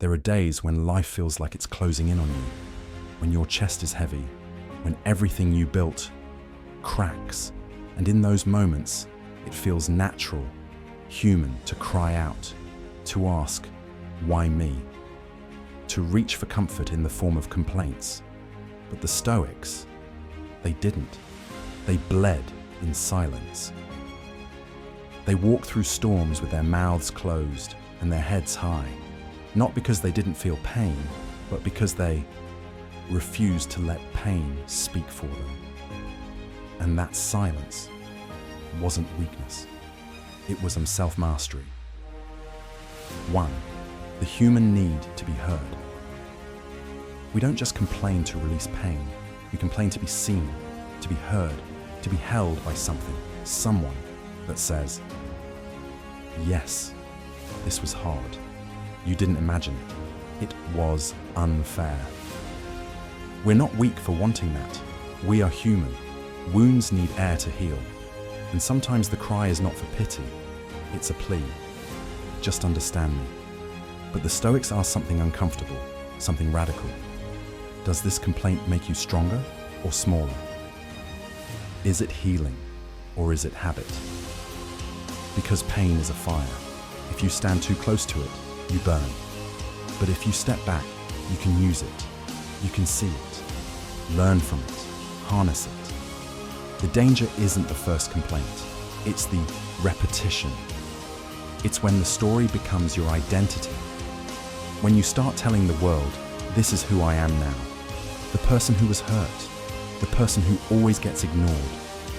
There are days when life feels like it's closing in on you, when your chest is heavy, when everything you built cracks, and in those moments, it feels natural, human to cry out, to ask, why me? To reach for comfort in the form of complaints. But the Stoics, they didn't. They bled in silence. They walked through storms with their mouths closed and their heads high, not because they didn't feel pain, but because they refused to let pain speak for them. And that silence wasn't weakness. It was self-mastery. 1. The human need to be heard. We don't just complain to release pain. We complain to be seen, to be heard, to be held by something, someone that says, yes, this was hard. You didn't imagine it. It was unfair. We're not weak for wanting that. We are human. Wounds need air to heal. And sometimes the cry is not for pity. It's a plea. Just understand me. But the Stoics ask something uncomfortable, something radical. Does this complaint make you stronger or smaller? Is it healing or is it habit? Because pain is a fire. If you stand too close to it, you burn. But if you step back, you can use it. You can see it, learn from it, harness it. The danger isn't the first complaint. It's the repetition. It's when the story becomes your identity. When you start telling the world, this is who I am now. The person who was hurt. The person who always gets ignored.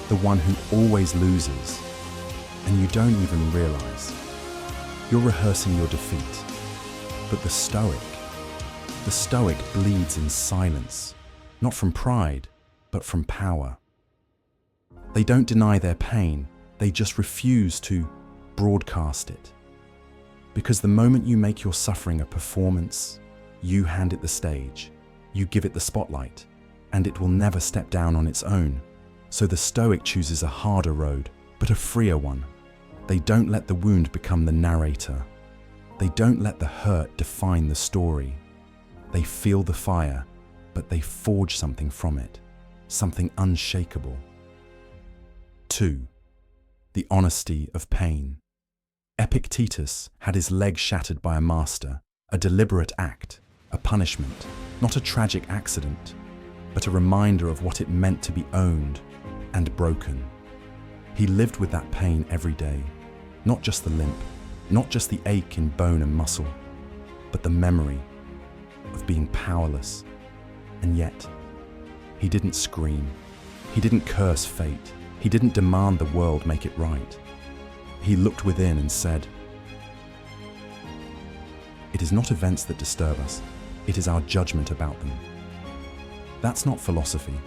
The one who always loses. And you don't even realize. You're rehearsing your defeat. But the Stoic bleeds in silence. Not from pride, but from power. They don't deny their pain. They just refuse to broadcast it. Because the moment you make your suffering a performance, you hand it the stage, you give it the spotlight, and it will never step down on its own. So the Stoic chooses a harder road, but a freer one. They don't let the wound become the narrator. They don't let the hurt define the story. They feel the fire, but they forge something from it, something unshakable. 2. The honesty of pain. Epictetus had his leg shattered by a master, a deliberate act, a punishment, not a tragic accident, but a reminder of what it meant to be owned and broken. He lived with that pain every day, not just the limp, not just the ache in bone and muscle, but the memory of being powerless. And yet, he didn't scream, he didn't curse fate, he didn't demand the world make it right. He looked within and said, "It is not events that disturb us, it is our judgment about them." That's not philosophy,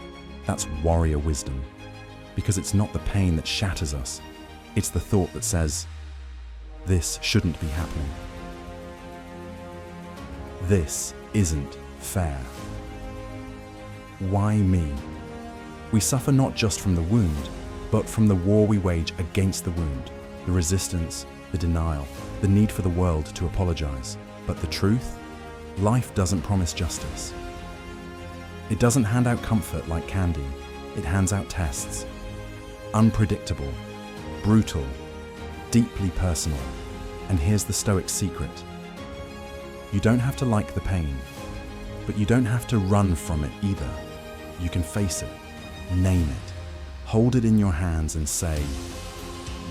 that's warrior wisdom. Because it's not the pain that shatters us, it's the thought that says, this shouldn't be happening. This isn't fair. Why me? We suffer not just from the wound, but from the war we wage against the wound, the resistance, the denial, the need for the world to apologize. But the truth? Life doesn't promise justice. It doesn't hand out comfort like candy. It hands out tests. Unpredictable, brutal, deeply personal. And here's the Stoic secret. You don't have to like the pain, but you don't have to run from it either. You can face it, name it, hold it in your hands and say,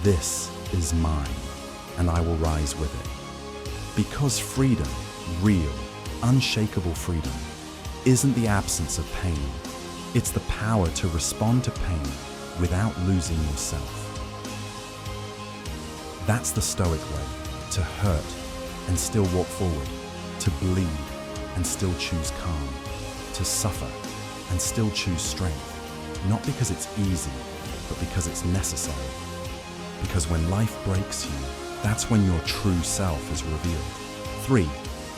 this is mine, and I will rise with it. Because freedom, real, unshakable freedom, isn't the absence of pain. It's the power to respond to pain without losing yourself. That's the Stoic way, to hurt and still walk forward, to bleed and still choose calm, to suffer and still choose strength, not because it's easy, but because it's necessary. Because when life breaks you, that's when your true self is revealed. 3.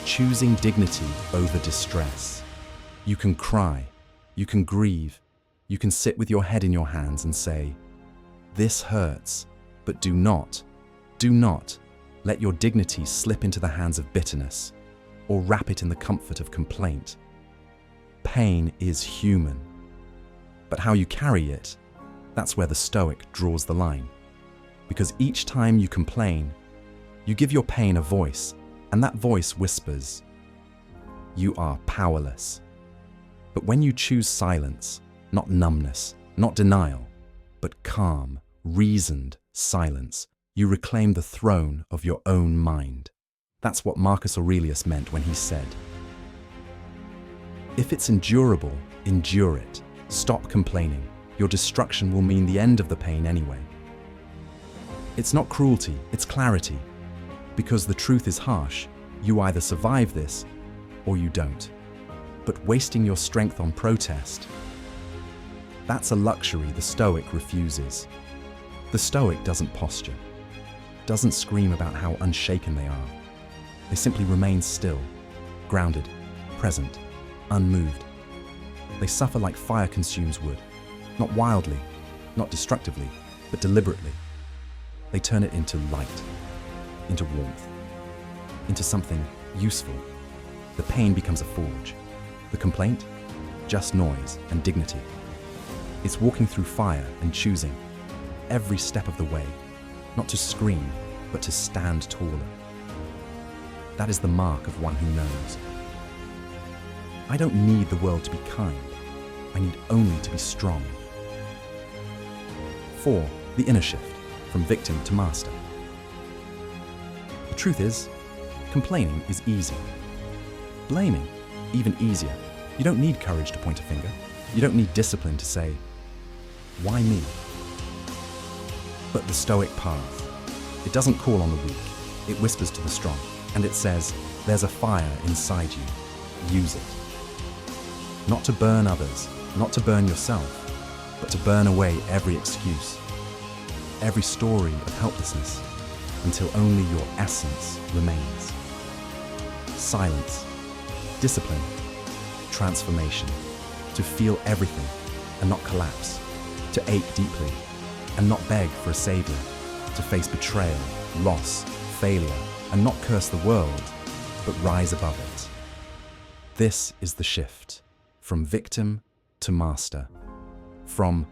Choosing dignity over distress. You can cry, you can grieve, you can sit with your head in your hands and say, this hurts, but do not let your dignity slip into the hands of bitterness. or wrap it in the comfort of complaint. Pain is human, but how you carry it, that's where the Stoic draws the line. Because each time you complain, you give your pain a voice, and that voice whispers, "You are powerless." But when you choose silence, not numbness, not denial, but calm, reasoned silence, you reclaim the throne of your own mind. That's what Marcus Aurelius meant when he said, "If it's endurable, endure it. Stop complaining. Your destruction will mean the end of the pain anyway." It's not cruelty, it's clarity. Because the truth is harsh, you either survive this or you don't. But wasting your strength on protest, that's a luxury the Stoic refuses. The Stoic doesn't posture, doesn't scream about how unshaken they are. They simply remain still, grounded, present, unmoved. They suffer like fire consumes wood, not wildly, not destructively, but deliberately. They turn it into light, into warmth, into something useful. The pain becomes a forge. The complaint, just noise and dignity. It's walking through fire and choosing, every step of the way, not to scream, but to stand taller. That is the mark of one who knows. I don't need the world to be kind. I need only to be strong. 4. The inner shift, from victim to master. The truth is, complaining is easy. Blaming, even easier. You don't need courage to point a finger. You don't need discipline to say, "Why me?" But the Stoic path, it doesn't call on the weak. It whispers to the strong, and it says, "There's a fire inside you. Use it." Not to burn others, not to burn yourself, but to burn away every excuse, every story of helplessness, until only your essence remains. Silence, discipline, transformation, to feel everything and not collapse, to ache deeply and not beg for a savior, to face betrayal, loss, failure, and not curse the world, but rise above it. This is the shift, from victim to master. From,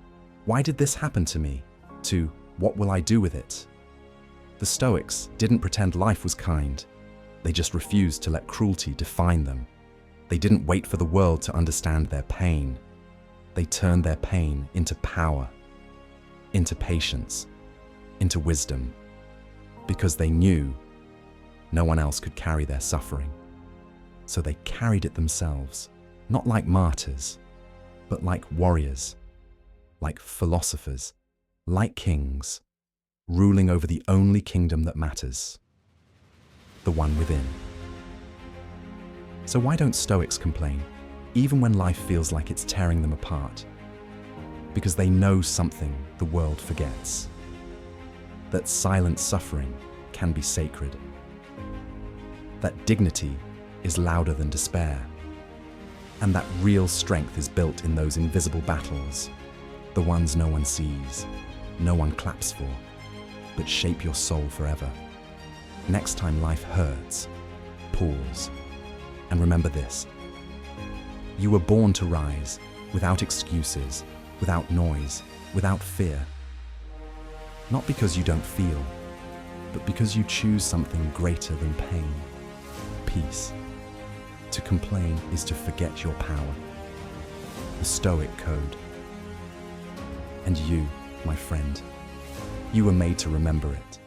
"Why did this happen to me?" to, "What will I do with it?" The Stoics didn't pretend life was kind. They just refused to let cruelty define them. They didn't wait for the world to understand their pain. They turned their pain into power, into patience, into wisdom, because they knew no one else could carry their suffering. So they carried it themselves, not like martyrs, but like warriors, like philosophers, like kings, ruling over the only kingdom that matters, the one within. So why don't Stoics complain, even when life feels like it's tearing them apart? Because they know something the world forgets, that silent suffering can be sacred, that dignity is louder than despair, and that real strength is built in those invisible battles, the ones no one sees, no one claps for, but shape your soul forever. Next time life hurts, pause, and remember this. You were born to rise, without excuses, without noise, without fear. Not because you don't feel, but because you choose something greater than pain, peace. To complain is to forget your power. The Stoic code. And you, my friend, you were made to remember it.